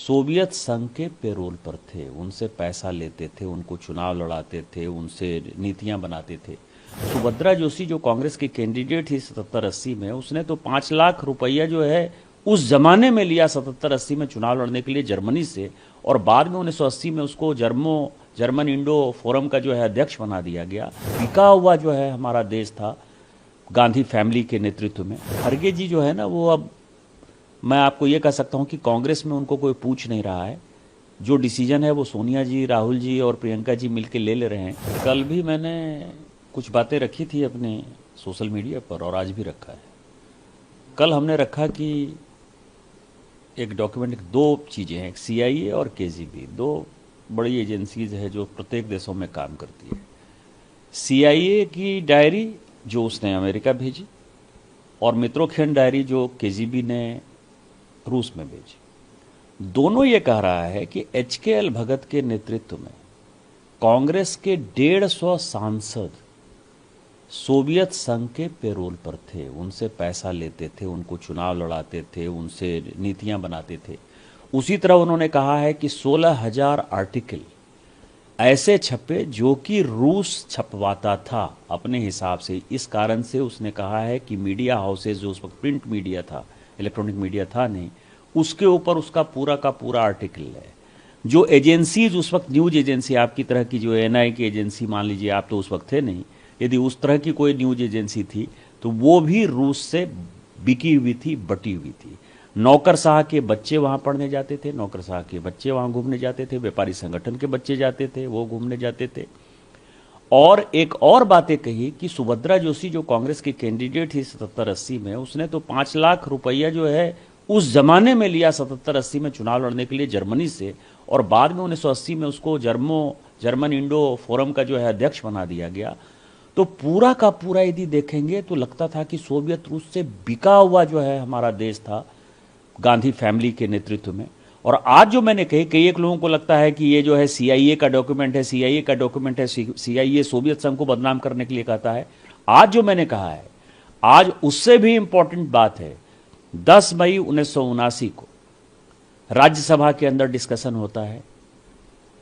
Soviet संघ के payroll पर थे, उनसे पैसा लेते थे, उनको चुनाव लड़ाते थे, उनसे नीतियां बनाते थे। सुभद्रा जोशी जो कांग्रेस की कैंडिडेट थी 77-80 में, उसने तो 5 लाख रुपया जो है उस जमाने में लिया 77-80 में चुनाव लड़ने के लिए जर्मनी से, और बाद में 1980 में उसको जर्मन इंडो फोरम का जो है अध्यक्ष बना दिया गया। बिका हुआ जो है हमारा देश था गांधी फैमिली के नेतृत्व में। खड़गे जी जो है ना, वो अब मैं आपको ये कह सकता हूं कि कांग्रेस में उनको कोई पूछ नहीं रहा है। जो डिसीजन है वो सोनिया जी, राहुल जी और प्रियंका जी मिलकर ले रहे हैं। कल भी मैंने कुछ बातें रखी थी अपने सोशल मीडिया पर और आज भी रखा है। कल हमने रखा कि एक डॉक्यूमेंट, दो चीज़ें हैं, एक CIA और KGB, दो बड़ी एजेंसीज है जो प्रत्येक देशों में काम करती है। CIA की डायरी जो उसने अमेरिका भेजी और मित्रोखेन डायरी जो KGB ने रूस में भेजी। दोनों ये कह रहा है कि HKL भगत के नेतृत्व में कांग्रेस के 150 सांसद सोवियत संघ के पेरोल पर थे, उनसे पैसा लेते थे, उनको चुनाव लड़ाते थे, उनसे नीतियां बनाते थे। उसी तरह उन्होंने कहा है कि 16,000 आर्टिकल ऐसे छपे जो कि रूस छपवाता था अपने हिसाब से। इस कारण से उसने कहा है कि मीडिया हाउसेज, जो उस वक्त प्रिंट मीडिया था, इलेक्ट्रॉनिक मीडिया था नहीं, उसके ऊपर उसका पूरा का पूरा आर्टिकल है। जो एजेंसीज उस वक्त, न्यूज एजेंसी आपकी तरह की, जो NI की एजेंसी मान लीजिए, आप तो उस वक्त थे नहीं, यदि उस तरह की कोई न्यूज एजेंसी थी तो वो भी रूस से बिकी हुई थी, बटी हुई थी। नौकरशाह के बच्चे वहां पढ़ने जाते थे, नौकरशाह के बच्चे वहां घूमने जाते थे, व्यापारी संगठन के बच्चे जाते थे, वो घूमने जाते थे। और एक और बातें कही कि सुभद्रा जोशी जो कांग्रेस की कैंडिडेट थी 77-80 में, उसने तो 5 लाख रुपया जो है उस जमाने में लिया 77-80 में चुनाव लड़ने के लिए जर्मनी से, और बाद में 1980 में उसको जर्मन इंडो फोरम का जो है अध्यक्ष बना दिया गया। तो पूरा का पूरा यदि देखेंगे तो लगता था कि सोवियत रूस से बिका हुआ जो है हमारा देश था गांधी फैमिली के नेतृत्व में। और आज जो मैंने कही, कई एक लोगों को लगता है कि ये जो है CIA का डॉक्यूमेंट है, CIA का डॉक्यूमेंट है, CIA सोवियत संघ को बदनाम करने के लिए कहता है। आज जो मैंने कहा है, आज उससे भी इंपॉर्टेंट बात है। 10 मई 1979 को राज्यसभा के अंदर डिस्कशन होता है।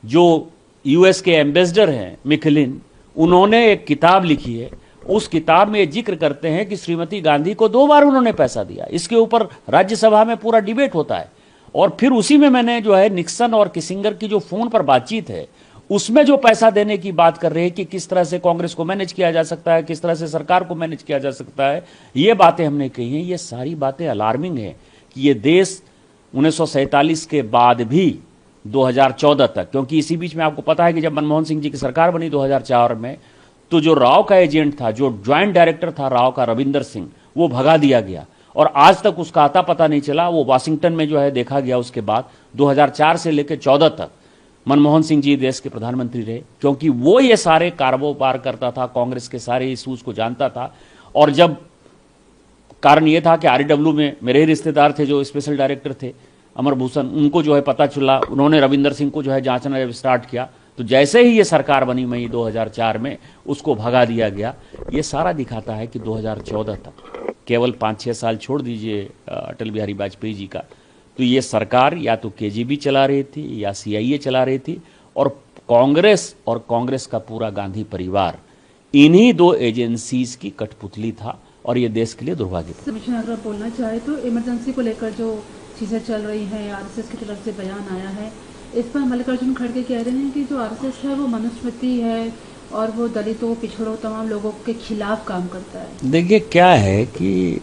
जो US के एम्बेसडर हैं मिखलिन, उन्होंने एक किताब लिखी है। उस किताब में जिक्र करते हैं कि श्रीमती गांधी को 2 बार उन्होंने पैसा दिया। इसके ऊपर राज्यसभा में पूरा डिबेट होता है। और फिर उसी में मैंने जो है निक्सन और किसिंगर की जो फोन पर बातचीत है, उसमें जो पैसा देने की बात कर रहे हैं कि किस तरह से कांग्रेस को मैनेज किया जा सकता है, किस तरह से सरकार को मैनेज किया जा सकता है, ये बातें हमने कही हैं। ये सारी बातें अलार्मिंग है कि ये देश 1947 के बाद भी 2014 तक, क्योंकि इसी बीच में आपको पता है कि जब मनमोहन सिंह जी की सरकार बनी 2004 में, तो जो राव का एजेंट था, जो ज्वाइंट डायरेक्टर था राव का, रविंदर सिंह, वो भगा दिया गया और आज तक उसका आता पता नहीं चला। वो वाशिंगटन में जो है देखा गया। उसके बाद 2004 से लेकर 14 तक मनमोहन सिंह जी देश के प्रधानमंत्री रहे, क्योंकि वो ये सारे कारोबार करता था, कांग्रेस के सारे इशूज को जानता था। और जब कारण ये था कि RW में मेरे ही रिश्तेदार थे जो स्पेशल डायरेक्टर थे, अमर भूषण, उनको जो है पता चला, उन्होंने रविंदर सिंह को जो है जांचना जब स्टार्ट किया, तो जैसे ही ये सरकार बनी मई 2004 में, उसको भगा दिया गया। ये सारा दिखाता है कि 2014 तक, केवल 5-6 साल छोड़ दीजिए अटल बिहारी वाजपेयी जी का, तो ये सरकार या तो KGB चला रही थी या CIA चला रही थी, और कांग्रेस का पूरा गांधी परिवार इन्हीं 2 एजेंसीज की कठपुतली था। और ये देश के लिए दुर्भाग्यपूर्ण। अगर आप बोलना चाहे तो इमरजेंसी को लेकर जो चीज़ें चल रही हैं, RSS की तरफ से बयान आया है, इस पर मल्लिकार्जुन खड़गे कह रहे हैं कि जो RSS है वो मनुस्मृति है और वो दलितों, पिछड़ों, तमाम लोगों के खिलाफ काम करता है। देखिए क्या है कि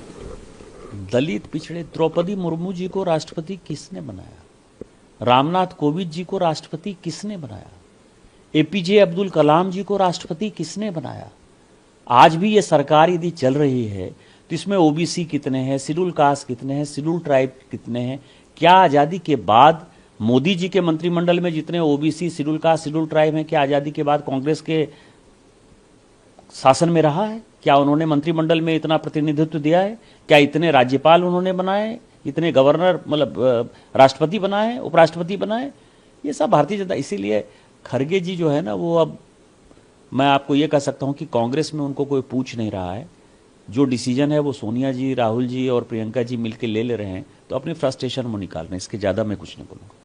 दलित, पिछड़े, द्रौपदी मुर्मू जी को राष्ट्रपति किसने बनाया? रामनाथ कोविंद जी को राष्ट्रपति किसने बनाया? APJ अब्दुल कलाम जी को राष्ट्रपति किसने बनाया? आज भी ये सरकार यदि चल रही है तो इसमें OBC कितने हैं, शेड्यूल कास्ट कितने हैं, शेड्यूल ट्राइब कितने हैं? क्या आज़ादी के बाद मोदी जी के मंत्रिमंडल में जितने OBC, schedule caste, schedule tribe हैं, क्या आज़ादी के बाद कांग्रेस के शासन में रहा है? क्या उन्होंने मंत्रिमंडल में इतना प्रतिनिधित्व दिया है? क्या इतने राज्यपाल उन्होंने बनाए, इतने गवर्नर, मतलब राष्ट्रपति बनाए, उपराष्ट्रपति बनाए? ये सब भारतीय जनता। इसीलिए खड़गे जी जो है ना, वो अब मैं आपको ये कह सकता हूं कि कांग्रेस में उनको कोई पूछ नहीं रहा है। जो डिसीजन है वो सोनिया जी, राहुल जी और प्रियंका जी मिलकर ले रहे हैं, तो अपनी फ्रस्ट्रेशन वो निकाल रहे हैं। इसके ज़्यादा मैं कुछ नहीं बोलूँगा।